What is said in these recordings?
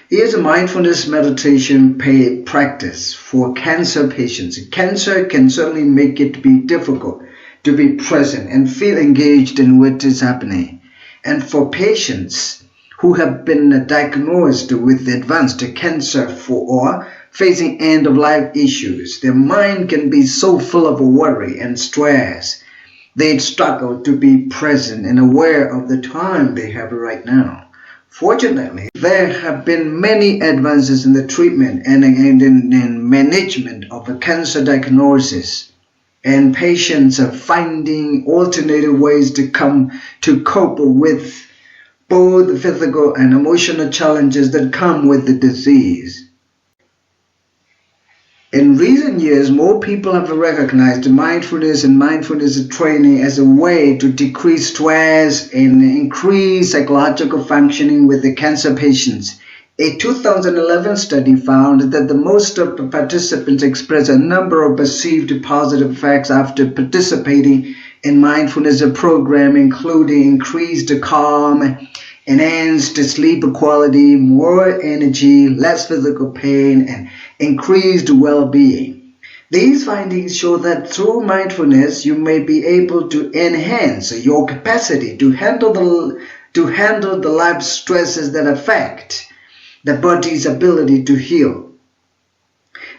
Here's a mindfulness meditation practice for cancer patients. Cancer can certainly make it be difficult to be present and feel engaged in what is happening. And for patients who have been diagnosed with advanced cancer or facing end-of-life issues, their mind can be so full of worry and stress. They struggle to be present and aware of the time they have right now. Fortunately, there have been many advances in the treatment and in management of a cancer diagnosis, and patients are finding alternative ways to cope with both physical and emotional challenges that come with the disease. In recent years, more people have recognized mindfulness and mindfulness training as a way to decrease stress and increase psychological functioning with the cancer patients. A 2011 study found that the most of the participants expressed a number of perceived positive effects after participating in mindfulness program, including increased calm, enhanced sleep quality, more energy, less physical pain, and increased well-being. These findings show that through mindfulness, you may be able to enhance your capacity to handle the life stresses that affect the body's ability to heal.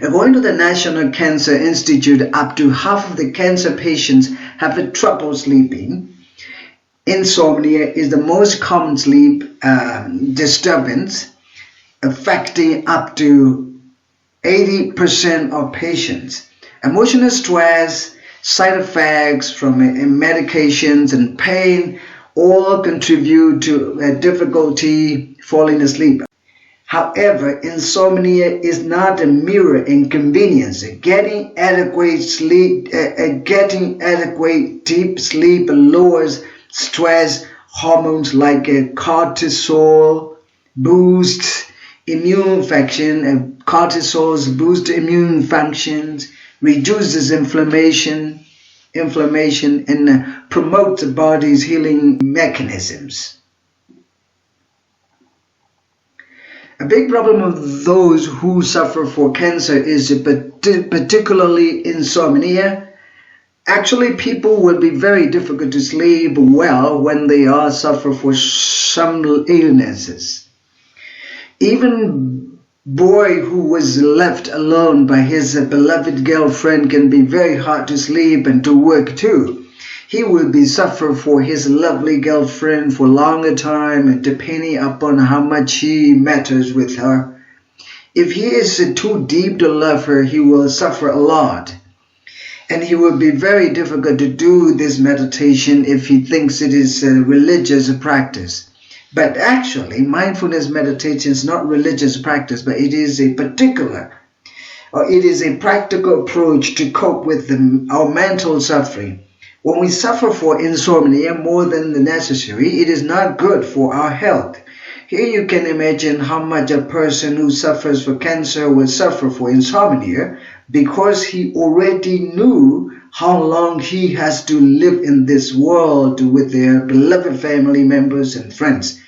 According to the National Cancer Institute, up to half of the cancer patients have trouble sleeping. Insomnia is the most common sleep disturbance, affecting up to 80% of patients. Emotional stress, side effects from medications, and pain all contribute to difficulty falling asleep. However, insomnia is not a mere inconvenience. Getting adequate deep sleep lowers stress hormones like cortisol, boosts immune function, and cortisols boost immune functions, reduces inflammation, and promotes the body's healing mechanisms. A big problem of those who suffer for cancer is particularly insomnia. Actually, people will be very difficult to sleep well when they suffer for some illnesses. Even boy who was left alone by his beloved girlfriend can be very hard to sleep and to work too. He will be suffer for his lovely girlfriend for a longer time, and depending upon how much he matters with her. If he is too deep to love her, he will suffer a lot. And he will be very difficult to do this meditation if he thinks it is a religious practice. But actually, mindfulness meditation is not religious practice, but it is a practical approach to cope with our mental suffering. When we suffer for insomnia more than the necessary, it is not good for our health. Here you can imagine how much a person who suffers for cancer will suffer for insomnia, because he already knew how long he has to live in this world with their beloved family members and friends.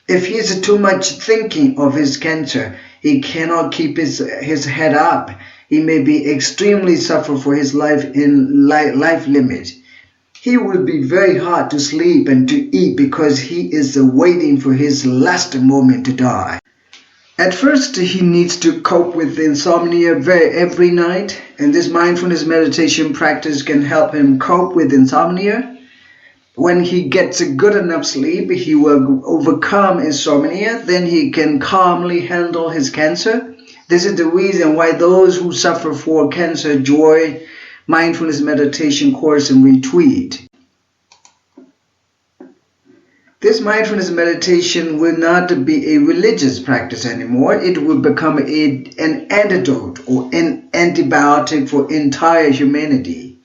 If he is too much thinking of his cancer, he cannot keep his head up. He may be extremely suffer for his life limit. He will be very hard to sleep and to eat because he is waiting for his last moment to die. At first, he needs to cope with insomnia every night, and this mindfulness meditation practice can help him cope with insomnia. When he gets a good enough sleep, he will overcome insomnia, then he can calmly handle his cancer. This is the reason why those who suffer for cancer join mindfulness meditation course and retreat. This mindfulness meditation will not be a religious practice anymore. It will become an antidote or an antibiotic for entire humanity.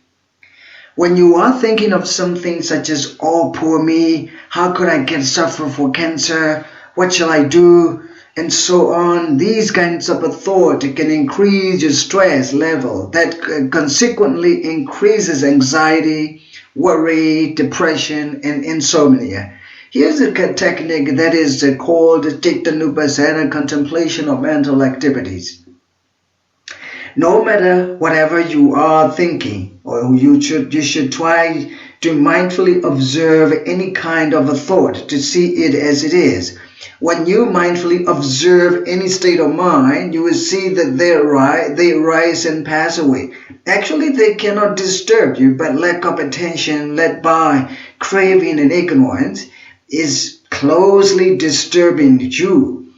When you are thinking of something such as, oh, poor me, how could I suffer for cancer? What shall I do? And so on. These kinds of a thought can increase your stress level that consequently increases anxiety, worry, depression, and insomnia. Here's a technique that is called Cittanupassana, contemplation of mental activities. No matter whatever you are thinking, or you should try to mindfully observe any kind of a thought to see it as it is. When you mindfully observe any state of mind, you will see that they rise and pass away. Actually, they cannot disturb you, but lack of attention led by craving and ignorance is closely disturbing you.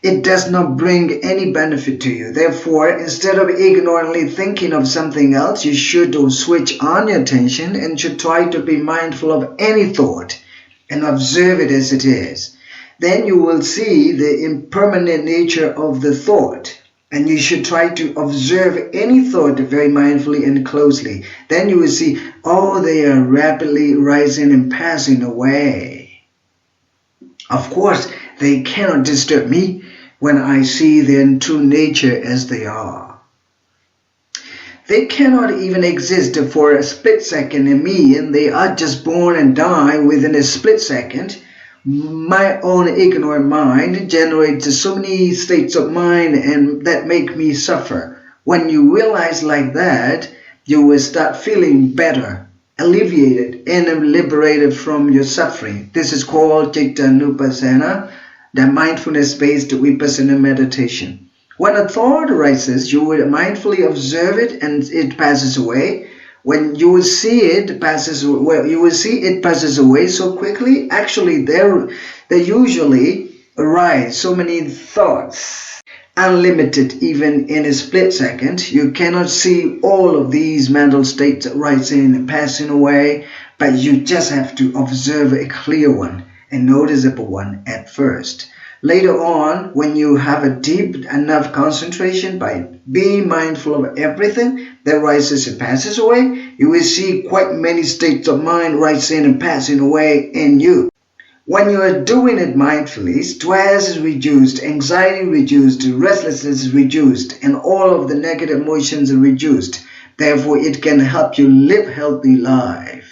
It does not bring any benefit to you. Therefore, instead of ignorantly thinking of something else, you should switch on your attention and should try to be mindful of any thought and observe it as it is. Then you will see the impermanent nature of the thought, and you should try to observe any thought very mindfully and closely. Then you will see, they are rapidly rising and passing away. Of course, they cannot disturb me when I see their true nature as they are. They cannot even exist for a split second in me, and they are just born and die within a split second. My own ignorant mind generates so many states of mind and that make me suffer. When you realize like that, you will start feeling better, alleviated, and liberated from your suffering. This is called Cittanupassana, the mindfulness-based vipassana meditation. When a thought arises, you will mindfully observe it and it passes away. When you will see it passes away so quickly. Actually, there usually arise so many thoughts, unlimited even in a split second. You cannot see all of these mental states rising and passing away, but you just have to observe a clear one, a noticeable one at first. Later on, when you have a deep enough concentration by being mindful of everything that rises and passes away, you will see quite many states of mind rising and passing away in you. When you are doing it mindfully, stress is reduced, anxiety reduced, restlessness is reduced, and all of the negative emotions are reduced. Therefore, it can help you live a healthy life.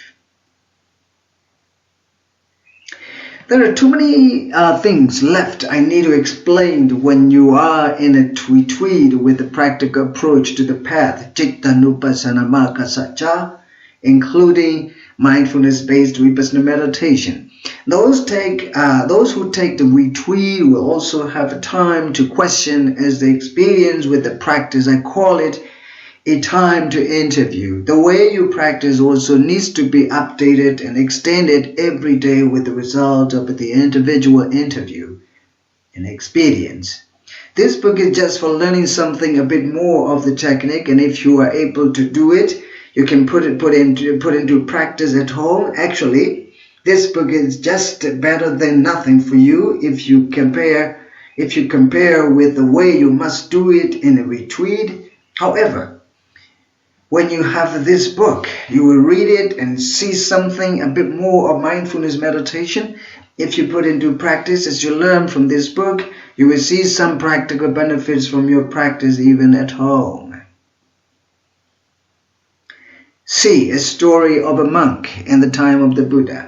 There are too many things left I need to explain when you are in a retreat with the practical approach to the path, Cittanupassana Magga Satcha, including mindfulness-based vipassana meditation. Those who take the retreat will also have time to question as they experience with the practice. I call it a time to interview. The way you practice also needs to be updated and extended every day with the result of the individual interview and experience. This book is just for learning something a bit more of the technique, and if you are able to do it, you can put into practice at home. Actually, this book is just better than nothing for you if you compare with the way you must do it in a retreat. However, when you have this book, you will read it and see something a bit more of mindfulness meditation. If you put into practice as you learn from this book, you will see some practical benefits from your practice even at home. See a story of a monk in the time of the Buddha.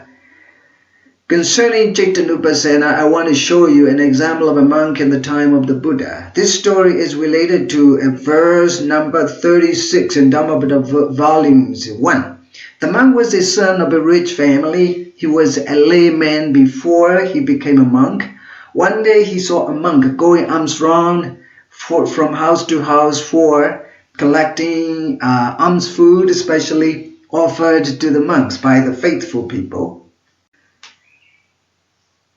Concerning Cittanupassana, I want to show you an example of a monk in the time of the Buddha. This story is related to a verse number 36 in Dhammapada volumes 1. The monk was the son of a rich family. He was a layman before he became a monk. One day he saw a monk going alms round from house to house for collecting alms food, especially offered to the monks by the faithful people.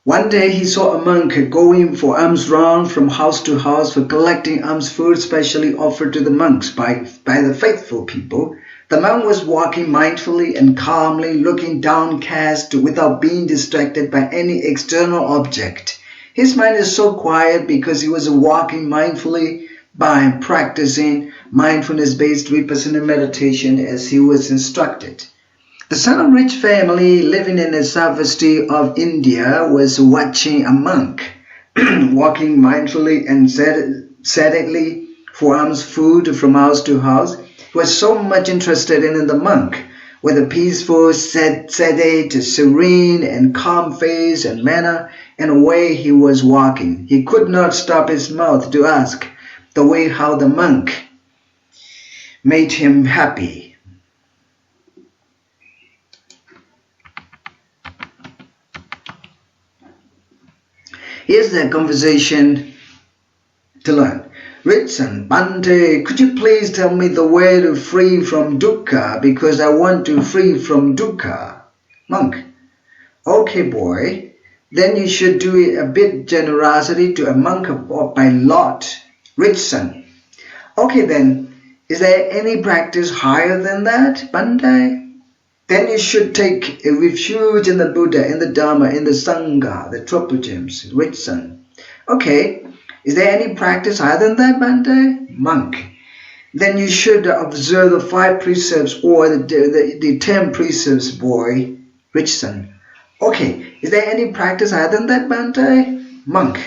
One day he saw a monk going for alms round from house to house for collecting alms food specially offered to the monks by the faithful people. The monk was walking mindfully and calmly, looking downcast without being distracted by any external object. His mind is so quiet because he was walking mindfully by practicing mindfulness-based vipassana meditation as he was instructed. The son of a rich family living in the southwest of India was watching a monk walking mindfully and steadily for alms food from house to house. He was so much interested in the monk with a peaceful, sedate, serene, and calm face and manner, and away he was walking. He could not stop his mouth to ask the way how the monk made him happy. Here's the conversation to learn. Ritsan, Bante, could you please tell me the way to free from dukkha, because I want to free from dukkha? Monk, okay boy, then you should do it a bit generosity to a monk or by lot. Ritsan, okay then, is there any practice higher than that, Bante? Then you should take a refuge in the Buddha, in the Dharma, in the Sangha, the triple gems. Ritsan, okay. Is there any practice higher than that, Bante? Monk, then you should observe the 5 precepts or the 10 precepts, boy. Ritsan, okay. Is there any practice higher than that, Bante? Monk,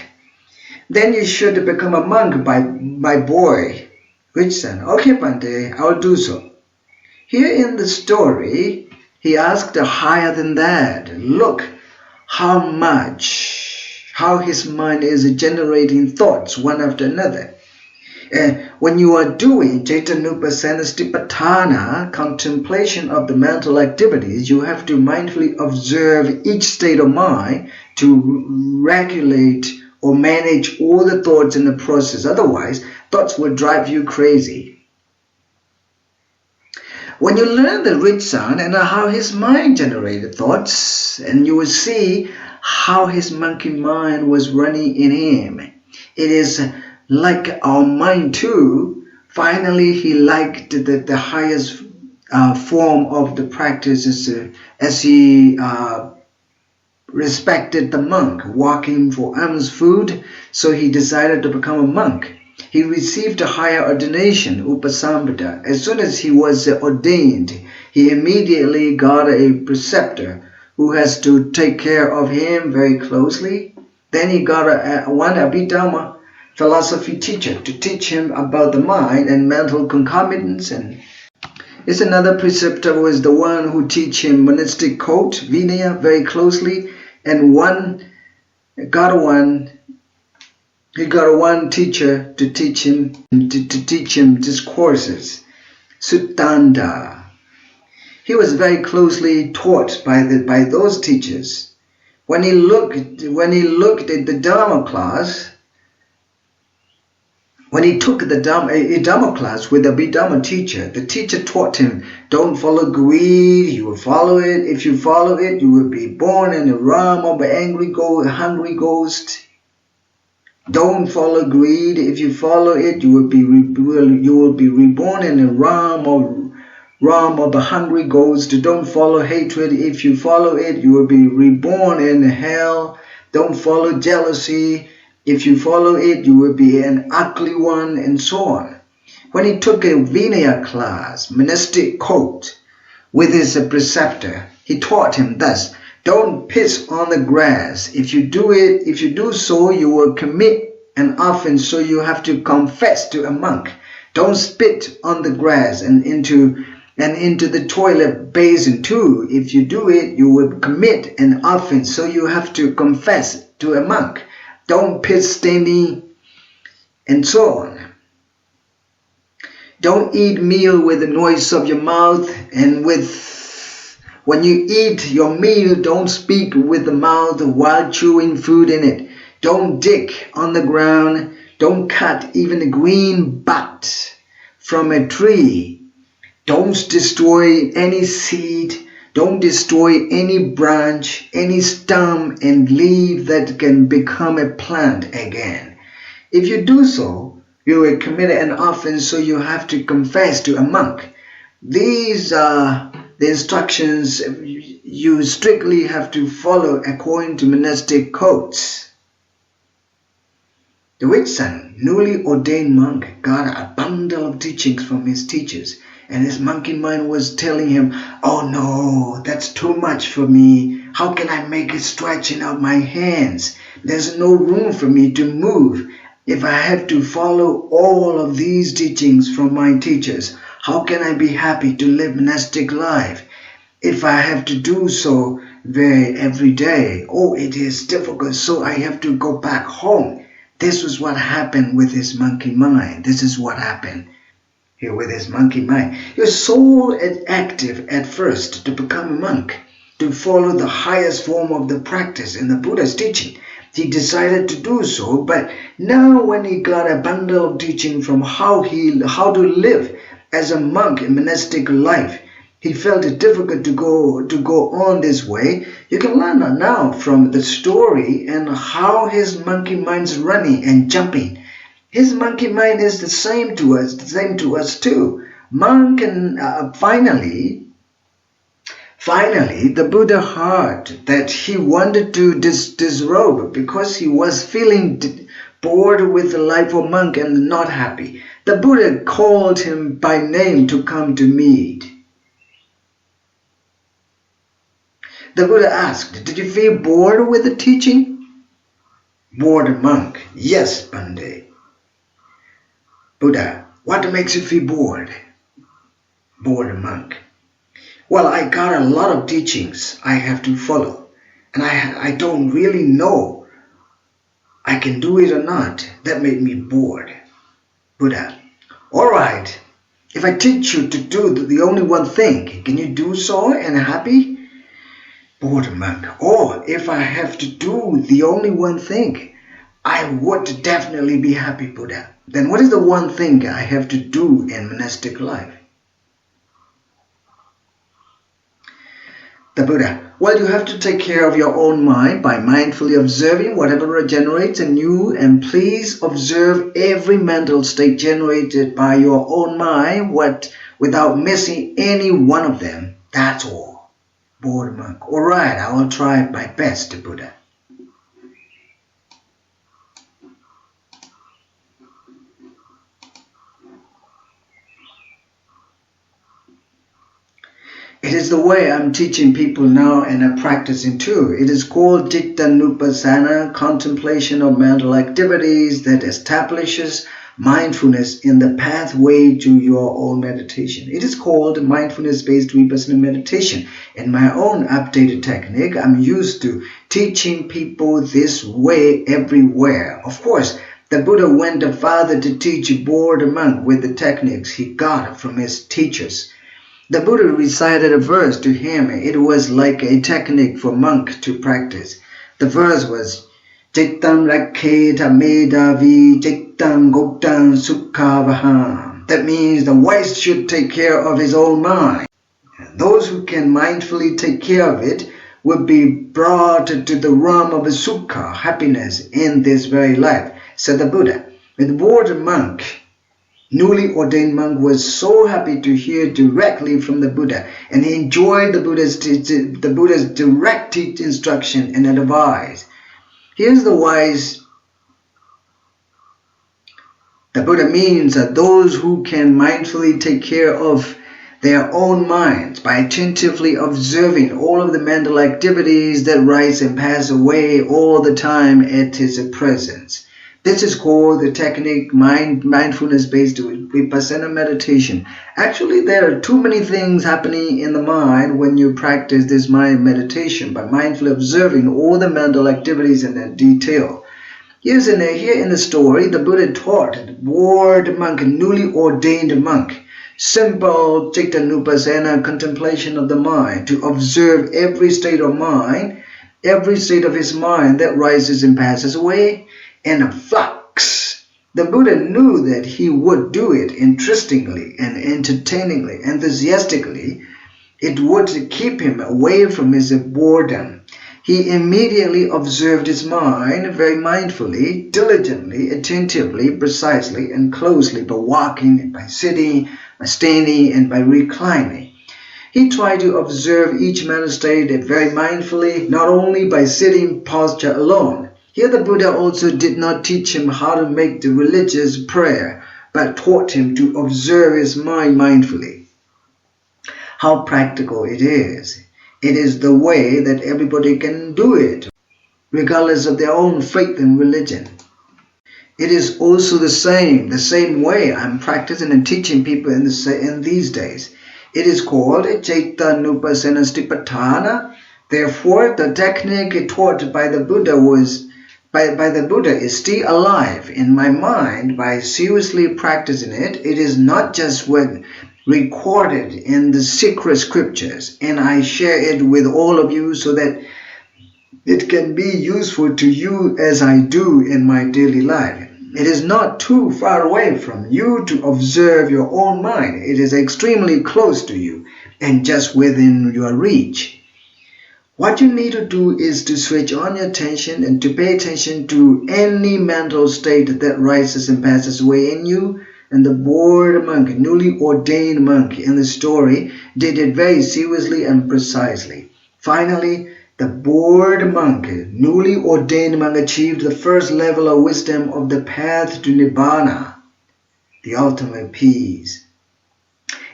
then you should become a monk by boy. Ritsan, okay, Bante, I will do so. Here in the story, he asked higher than that. Look how his mind is generating thoughts one after another. When you are doing Cetanupasanastipatthana, contemplation of the mental activities, you have to mindfully observe each state of mind to regulate or manage all the thoughts in the process. Otherwise, thoughts will drive you crazy. When you learn the Ritsan and how his mind generated thoughts, and you will see how his monkey mind was running in him. It is like our mind too. Finally, he liked the highest form of the practice as he respected the monk, walking for alms food, so he decided to become a monk. He received a higher ordination, Upasambhada. As soon as he was ordained, he immediately got a preceptor who has to take care of him very closely. Then he got one Abhidhamma philosophy teacher to teach him about the mind and mental concomitants. And it's another preceptor who is the one who teach him monastic code, Vinaya, very closely. And he got one teacher to teach him discourses, Suttanda. He was very closely taught by those teachers. When he looked at the Dharma class, when he took a Dharma class with a Abhidhamma teacher, the teacher taught him, don't follow greed, you will follow it. If you follow it, you will be born in the realm of an hungry ghost. Don't follow greed. If you follow it, you will be reborn in the realm of the hungry ghost. Don't follow hatred. If you follow it, you will be reborn in hell. Don't follow jealousy. If you follow it, you will be an ugly one, and so on. When he took a Vinaya class, monastic code, with his preceptor, he taught him thus: don't piss on the grass. If you do so, you will commit an offense, so you have to confess to a monk. Don't spit on the grass and into the toilet basin too. If you do it, you will commit an offense, so you have to confess to a monk. Don't piss standing, and so on. Don't eat meal with the noise of your mouth, and when you eat your meal, don't speak with the mouth while chewing food in it. Don't dig on the ground. Don't cut even a green bud from a tree. Don't destroy any seed. Don't destroy any branch, any stem and leaf that can become a plant again. If you do so, you will commit an offense, so you have to confess to a monk. These are the instructions you strictly have to follow according to monastic codes. The Ritsan, newly ordained monk, got a bundle of teachings from his teachers, and his monkey mind was telling him, oh no, that's too much for me. How can I make it stretching out my hands? There's no room for me to move. If I have to follow all of these teachings from my teachers, how can I be happy to live monastic life? if I have to do so every day, oh, it is difficult, so I have to go back home. This was what happened with his monkey mind. This is what happened here with his monkey mind. He was so active at first to become a monk, to follow the highest form of the practice in the Buddha's teaching. He decided to do so, but now when he got a bundle of teaching from how to live as a monk in monastic life, he felt it difficult to go on this way. You can learn now from the story and how his monkey mind's running and jumping. His monkey mind is the same to us too. Monk and finally, the Buddha heard that he wanted to disrobe because he was feeling bored with the life of monk and not happy. The Buddha called him by name to come to meet. The Buddha asked, "Did you feel bored with the teaching?" Bored monk, "Yes, Bande." Buddha, "What makes you feel bored?" Bored monk, "Well, I got a lot of teachings I have to follow, and I don't really know I can do it or not. That made me bored." Buddha, "All right, if I teach you to do the only one thing, can you do so and happy?" Bored monk, "Oh, if I have to do the only one thing, I would definitely be happy, Buddha. Then what is the one thing I have to do in monastic life?" The Buddha, "Well, you have to take care of your own mind by mindfully observing whatever generates in you, and please observe every mental state generated by your own mind without missing any one of them. That's all." Bored monk, "All right, I will try my best, Buddha." It is the way I'm teaching people now and I'm practicing too. It is called Cittanupassana, contemplation of mental activities that establishes mindfulness in the pathway to your own meditation. It is called mindfulness-based vipassana meditation. In my own updated technique, I'm used to teaching people this way everywhere. Of course, the Buddha went farther to teach a bored monk with the techniques he got from his teachers. The Buddha recited a verse to him. It was like a technique for monk to practice. The verse was, "Cittam rakketa medavi cittam goptam sukhavaham." That means the wise should take care of his own mind. Those who can mindfully take care of it will be brought to the realm of sukha, happiness, in this very life, said the Buddha. The bored monk, newly ordained monk, was so happy to hear directly from the Buddha, and he enjoyed the Buddha's direct instruction and advice. Here's the wise. The Buddha means that those who can mindfully take care of their own minds by attentively observing all of the mental activities that rise and pass away all the time at his presence. This is called the technique mindfulness-based vipassana meditation. Actually, there are too many things happening in the mind when you practice this mind meditation by mindfully observing all the mental activities in detail. Here in the story, the Buddha taught the bored monk, newly ordained monk, simple Cittanupassana, contemplation of the mind, to observe every state of mind, every state of his mind that rises and passes away, and flux. The Buddha knew that he would do it interestingly and entertainingly, enthusiastically. It would keep him away from his boredom. He immediately observed his mind very mindfully, diligently, attentively, precisely, and closely, by walking, by sitting, by standing, and by reclining. He tried to observe each mental state very mindfully, not only by sitting posture alone. Here the Buddha also did not teach him how to make the religious prayer, but taught him to observe his mind mindfully. How practical it is! It is the way that everybody can do it, regardless of their own faith and religion. It is also the same way I'm practicing and teaching people in these days. It is called Caittanupasanastipatthana. Therefore, the technique taught by the Buddha is still alive in my mind by seriously practicing it. It is not just recorded in the secret scriptures, and I share it with all of you so that it can be useful to you as I do in my daily life. It is not too far away from you to observe your own mind. It is extremely close to you and just within your reach. What you need to do is to switch on your attention and to pay attention to any mental state that rises and passes away in you. And the bored monk, newly ordained monk in the story, did it very seriously and precisely. Finally, the bored monk, newly ordained monk, achieved the first level of wisdom of the path to Nibbana, the ultimate peace.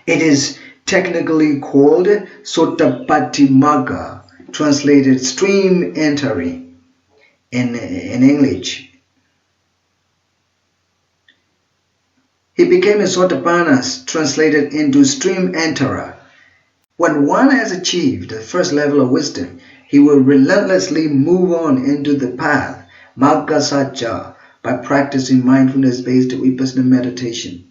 It is technically called Sotapatimagga, translated stream entering in English. He became a Sotapanna, translated into stream enterer. When one has achieved the first level of wisdom, he will relentlessly move on into the path, Magga Sajja, by practicing mindfulness-based Vipassana meditation.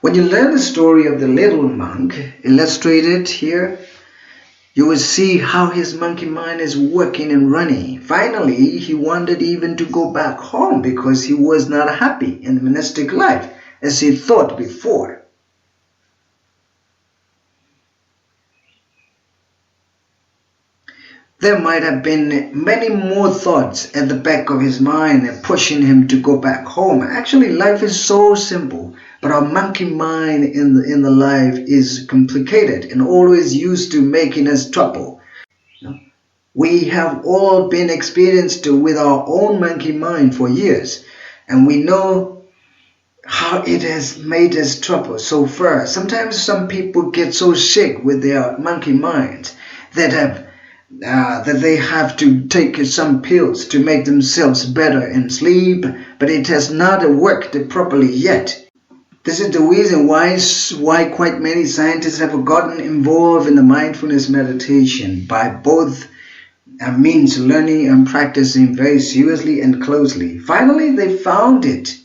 When you learn the story of the little monk, illustrated here, you will see how his monkey mind is working and running. Finally, he wanted even to go back home because he was not happy in the monastic life as he thought before. There might have been many more thoughts at the back of his mind pushing him to go back home. Actually, life is so simple, but our monkey mind in the life is complicated and always used to making us trouble. We have all been experienced with our own monkey mind for years, and we know how it has made us trouble so far. Sometimes some people get so sick with their monkey minds that they have to take some pills to make themselves better and sleep, but it has not worked properly yet. This is the reason why quite many scientists have gotten involved in the mindfulness meditation by both means learning and practicing very seriously and closely. Finally, they found it.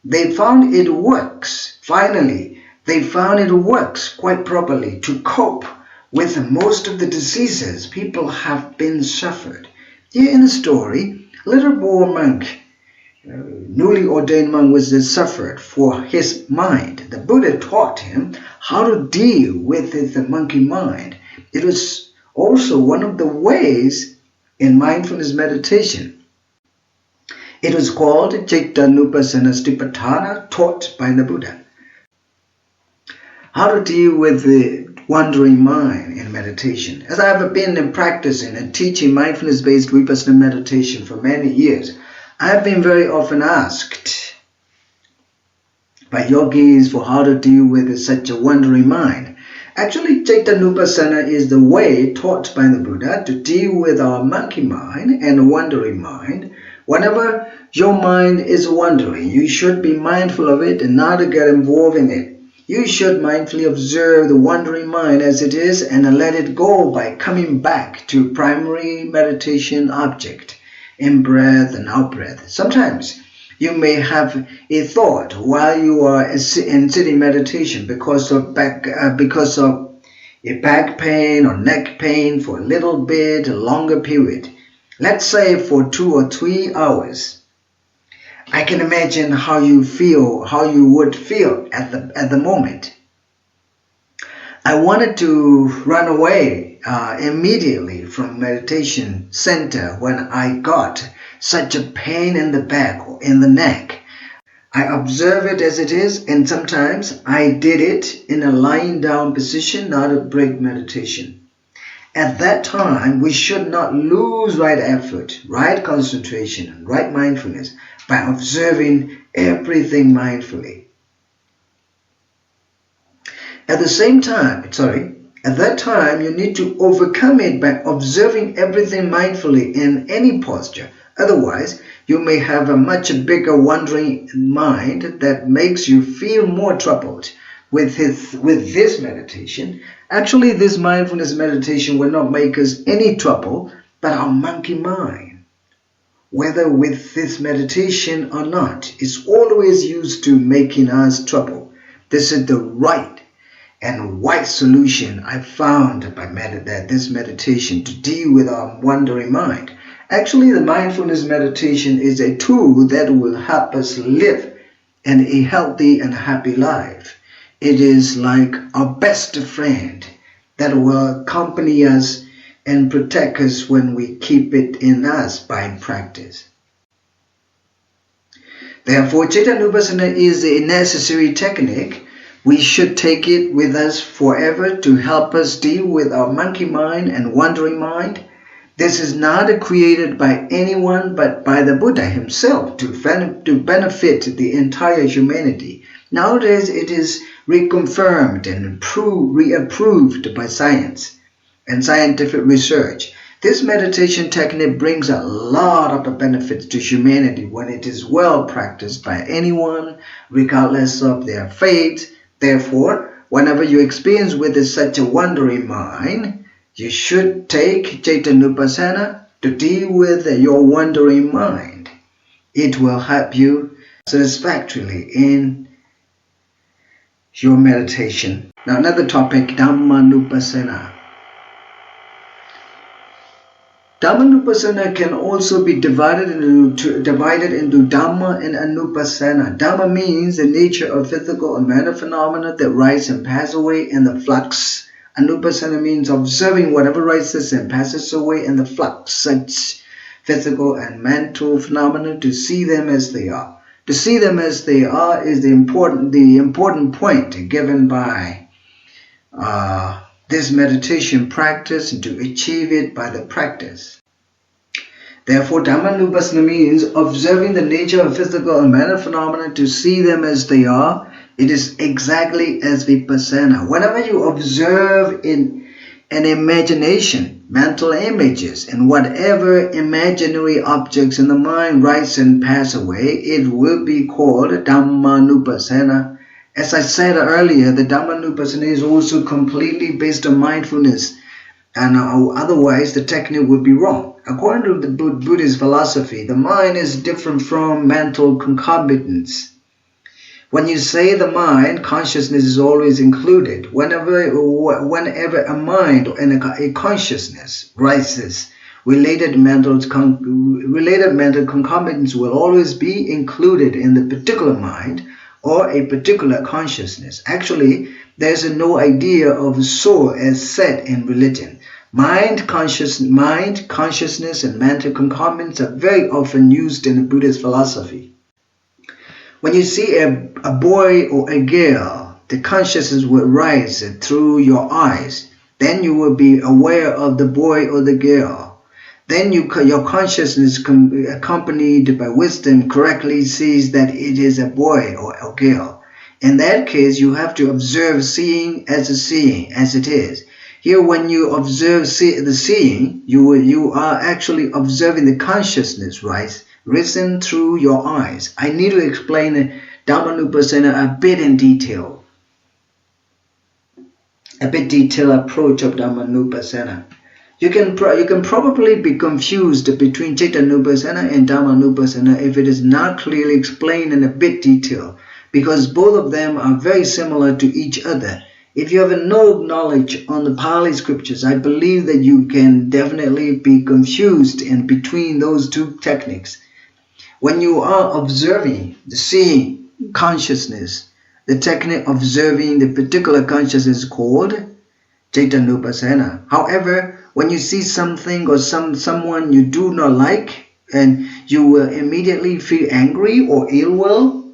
They found it works. Finally, they found it works quite properly to cope with most of the diseases people have been suffered. Here in the story, little boy monk, newly ordained monk, was suffered for his mind. The Buddha taught him how to deal with the monkey mind. It was also one of the ways in mindfulness meditation. It was called Caittanupasanastipatthana, taught by the Buddha. How to deal with the wandering mind in meditation. As I have been practicing and teaching mindfulness-based Vipassana meditation for many years, I have been very often asked by yogis for how to deal with such a wandering mind. Actually, Caittanupassana is the way taught by the Buddha to deal with our monkey mind and wandering mind. Whenever your mind is wandering, you should be mindful of it and not to get involved in it. You should mindfully observe the wandering mind as it is and let it go by coming back to primary meditation object, in-breath and out-breath. Sometimes you may have a thought while you are in sitting meditation because of a back pain or neck pain for a little bit, a longer period. Let's say for 2 or 3 hours. I can imagine how you would feel at the moment. I wanted to run away immediately from meditation center when I got such a pain in the back or in the neck. I observe it as it is, and sometimes I did it in a lying down position, not a break meditation. At that time, we should not lose right effort, right concentration, and right mindfulness by observing everything mindfully. At that time, you need to overcome it by observing everything mindfully in any posture. Otherwise, you may have a much bigger wandering mind that makes you feel more troubled with this meditation. Actually, this mindfulness meditation will not make us any trouble, but our monkey mind, whether with this meditation or not, is always used to making us trouble. This is the right and wise solution I found by this meditation to deal with our wandering mind. Actually, the mindfulness meditation is a tool that will help us live a healthy and happy life. It is like our best friend that will accompany us and protect us when we keep it in us by practice. Therefore, Cittanupassana is a necessary technique. We should take it with us forever to help us deal with our monkey mind and wandering mind. This is not created by anyone but by the Buddha himself to benefit the entire humanity. Nowadays, it is reconfirmed and reapproved by science and scientific research. This meditation technique brings a lot of benefits to humanity when it is well practiced by anyone, regardless of their faith. Therefore, whenever you experience with such a wandering mind, you should take Cittanupassana to deal with your wandering mind. It will help you satisfactorily in your meditation. Now, another topic, Dhammanupassana. Dhammanupassana can also be divided into Dhamma and Anupassana. Dhamma means the nature of physical and mental phenomena that rise and pass away in the flux. Anupassana means observing whatever rises and passes away in the flux, such physical and mental phenomena, to see them as they are. To see them as they are is the important point given by this meditation practice, and to achieve it by the practice. Therefore, Dhammanupassana means observing the nature of physical and mental phenomena to see them as they are. It is exactly as Vipassana. Whenever you observe in an imagination, mental images, and whatever imaginary objects in the mind rise and pass away, it will be called Dhammanupassana. As I said earlier, the Dhammanupassana is also completely based on mindfulness, and otherwise the technique would be wrong. According to the Buddhist philosophy, the mind is different from mental concomitants. When you say the mind, consciousness is always included. Whenever a mind and a consciousness rises, related mental concomitants will always be included in the particular mind or a particular consciousness. Actually, there is no idea of soul as said in religion. Mind, consciousness, and mental concomitants are very often used in the Buddhist philosophy. When you see a boy or a girl, the consciousness will rise through your eyes. Then you will be aware of the boy or the girl. Then your consciousness, accompanied by wisdom, correctly sees that it is a boy or a girl. In that case, you have to observe seeing as it is. Here, when you observe the seeing, you are actually observing the consciousness risen through your eyes. I need to explain Dhammanupassana a bit in detail. A bit detailed approach of Dhammanupassana. You can probably be confused between Cittanupassana and Dhammanupassana if it is not clearly explained in a bit detail, because both of them are very similar to each other. If you have no knowledge on the Pali scriptures, I believe that you can definitely be confused in between those two techniques. When you are observing the seeing consciousness, the technique of observing the particular consciousness is called Cittanupassana. However, when you see something or someone you do not like, and you will immediately feel angry or ill will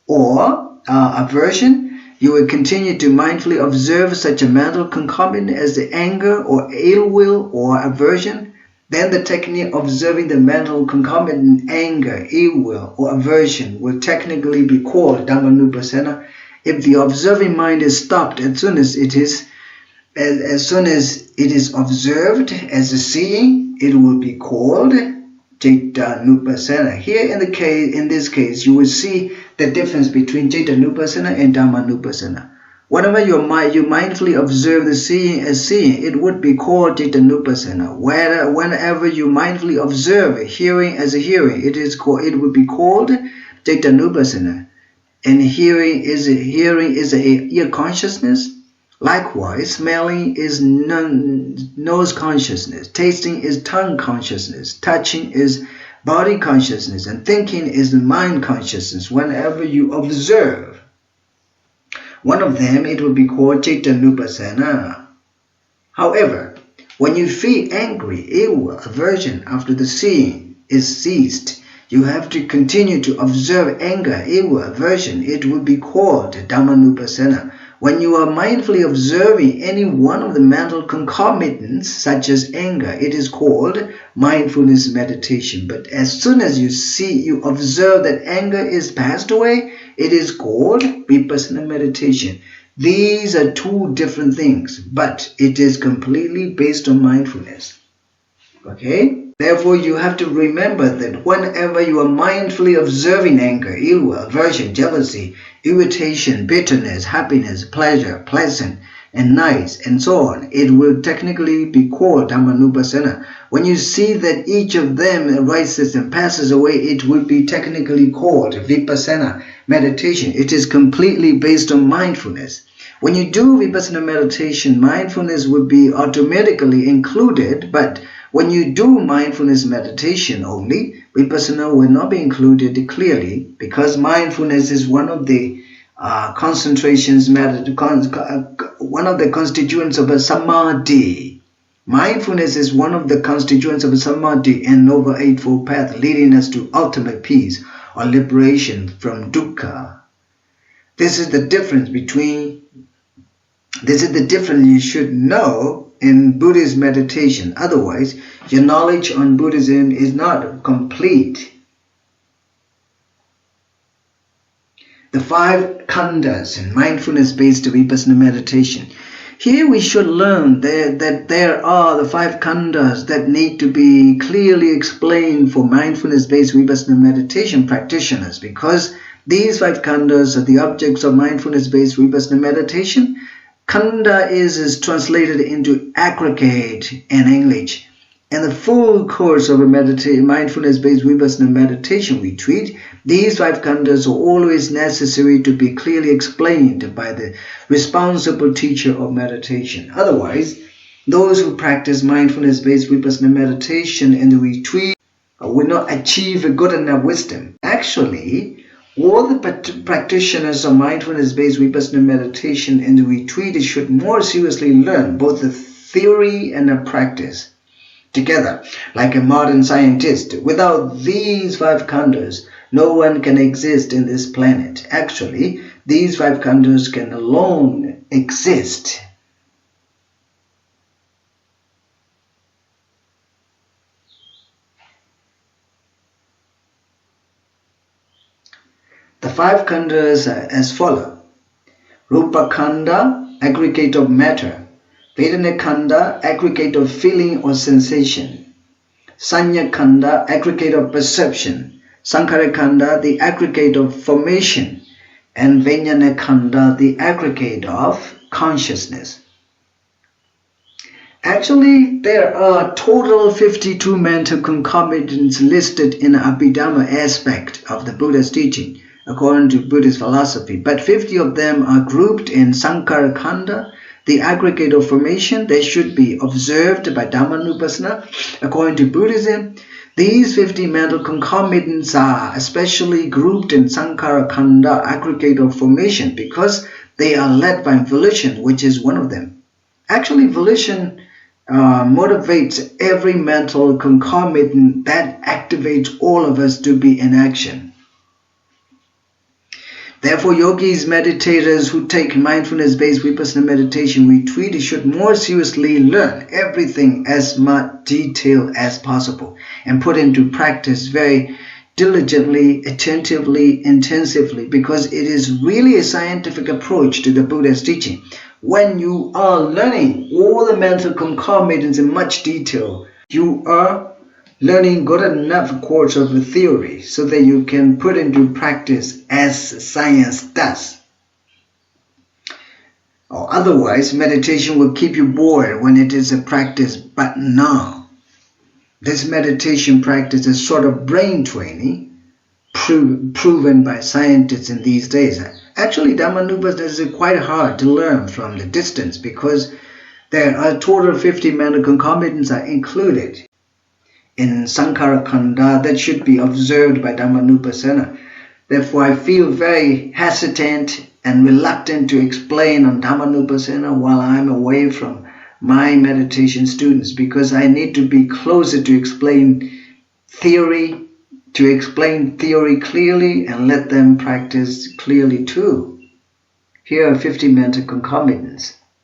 or aversion, you will continue to mindfully observe such a mental concomitant as the anger or ill will or aversion. Then the technique of observing the mental concomitant anger, ill will, or aversion will technically be called Dhammanupassana. If the observing mind is stopped as soon as it is observed as a seeing, it will be called Cittanupassana. Here in this case, you will see the difference between Cittanupassana and Dhammanupassana. Whenever you mindfully observe the seeing as seeing, it would be called Cittanupassana. Whenever you mindfully observe hearing as a hearing, it would be called Cittanupassana. And hearing is a ear consciousness. Likewise, smelling is nose consciousness. Tasting is tongue consciousness. Touching is body consciousness. And thinking is the mind consciousness. Whenever you observe one of them, it will be called Cittanupassana. However, when you feel angry, ill, aversion after the seeing is ceased, you have to continue to observe anger, ill, aversion. It will be called Dhammanupassana. When you are mindfully observing any one of the mental concomitants, such as anger, it is called mindfulness meditation. But as soon as you observe that anger is passed away, it is called vipassana meditation. These are two different things, but it is completely based on mindfulness. Okay? Therefore, you have to remember that whenever you are mindfully observing anger, ill, aversion, jealousy, irritation, bitterness, happiness, pleasure, pleasant, and nice, and so on, it will technically be called Dhammanupassana. When you see that each of them arises and passes away, it will be technically called vipassana meditation. It is completely based on mindfulness. When you do vipassana meditation, mindfulness will be automatically included, but when you do mindfulness meditation only, vipassana will not be included clearly, because mindfulness is one of the one of the constituents of a samadhi. Mindfulness is one of the constituents of a samadhi and Noble Eightfold Path, leading us to ultimate peace or liberation from dukkha. This is the difference you should know in Buddhist meditation. Otherwise, your knowledge on Buddhism is not complete. The 5 khandhas in mindfulness-based vipassana meditation. Here we should learn that there are the 5 khandhas that need to be clearly explained for mindfulness-based vipassana meditation practitioners, because these 5 khandhas are the objects of mindfulness-based vipassana meditation. Khandha is translated into aggregate in English. In the full course of a mindfulness-based vipassana meditation retreat, these 5 khandhas are always necessary to be clearly explained by the responsible teacher of meditation. Otherwise, those who practice mindfulness-based vipassana meditation in the retreat will not achieve a good enough wisdom. Actually, all the practitioners of mindfulness-based vipassana meditation in the retreat should more seriously learn both the theory and the practice together, like a modern scientist. Without these 5 khandhas, no one can exist in this planet. Actually, these 5 khandhas can alone exist. The 5 khandhas are as follows. Rupa khandha, aggregate of matter. Vedana khandha, aggregate of feeling or sensation. Sanya khandha, aggregate of perception. Sankhara khandha, the aggregate of formation. And Vijnana khandha, the aggregate of consciousness. Actually, there are total 52 mental concomitants listed in the Abhidhamma aspect of the Buddha's teaching, according to Buddhist philosophy, but 50 of them are grouped in Sankhara khandha, the aggregate of formation. They should be observed by Dhammanupassana. According to Buddhism, these 50 mental concomitants are especially grouped in Sankhara khandha, aggregate of formation, because they are led by volition, which is one of them. Actually, volition motivates every mental concomitant that activates all of us to be in action. Therefore, yogis, meditators who take mindfulness-based vipassana meditation retreat should more seriously learn everything as much detail as possible and put into practice very diligently, attentively, intensively, because it is really a scientific approach to the Buddha's teaching. When you are learning all the mental concomitants in much detail, you are learning good enough course of the theory so that you can put into practice as science does. Or otherwise, meditation will keep you bored when it is a practice. But no, this meditation practice is sort of brain training, proven by scientists in these days. Actually, Dhammanupassana is quite hard to learn from the distance because there are a total of 50 mental concomitants are included in Sankhara Khanda that should be observed by Dhammanupassana. Therefore, I feel very hesitant and reluctant to explain on Dhammanupassana while I'm away from my meditation students, because I need to be closer to explain theory clearly and let them practice clearly too. Here are 50 mental concomitants.